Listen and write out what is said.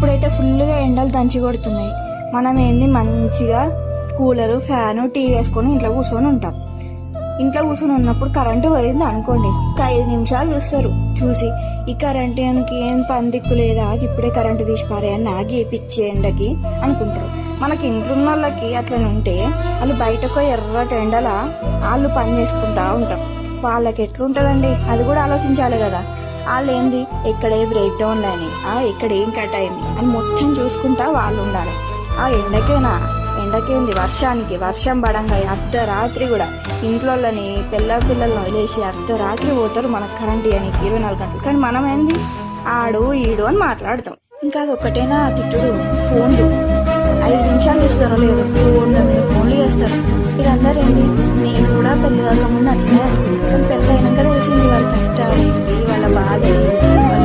ఇప్పుడైతే ఫుల్గా ఎండలు దంచి కొడుతున్నాయి. మనం ఏంది మంచిగా కూలరు, ఫ్యాను, టీవీ వేసుకొని ఇంట్లో కూర్చొని ఉంటాం. ఇంట్లో కూర్చొని ఉన్నప్పుడు కరెంటు పోయింది అనుకోండి, ఒక 5 నిమిషాలు చూస్తారు. చూసి ఈ కరెంటుకి ఏం పందిక్కు లేదా, ఇప్పుడే కరెంటు తీసి పారేయని నాగి పిచ్చే ఎండకి అనుకుంటారు. మనకి ఇంట్లో ఉన్న వాళ్ళకి అట్లా ఉంటే వాళ్ళు బయటకు ఎర్రటి ఎండల వాళ్ళు పని చేసుకుంటా ఉంటారు. వాళ్ళకి ఎట్లుంటదండి, అది కూడా ఆలోచించాలి కదా. వాళ్ళు ఏంది ఎక్కడ ఏ బ్రేక్ డౌన్ అని, ఎక్కడ ఏం కట్ అయింది అని మొత్తం చూసుకుంటా వాళ్ళు ఉండాలి. ఆ ఎండకేంది వర్షానికి, వర్షం పడంగా అర్ధరాత్రి కూడా ఇంట్లోని పిల్లలను వదిలేసి అర్ధరాత్రి పోతారు మనకు కరెంట్ ఇవ్వడానికి 24 గంటలు. కానీ మనం ఏంది ఆడు ఈడు అని మాట్లాడతాం. ఇంకా అది ఒక్కటేనా తిట్టుడు, ఫోన్లు 5 నిమిషాలు చూస్తారో లేదో ఫోన్ల మీద ఫోన్లు చేస్తారు. వీళ్ళందరూ ఏంది, నేను కూడా పెళ్లి కాకముందు అట్లనే అనుకున్నాను. కానీ పెళ్ళి అయినాక తెలిసింది వాళ్ళ కష్టాలు ఏంటి, వాళ్ళ బాధ ఏంటి, వాళ్ళ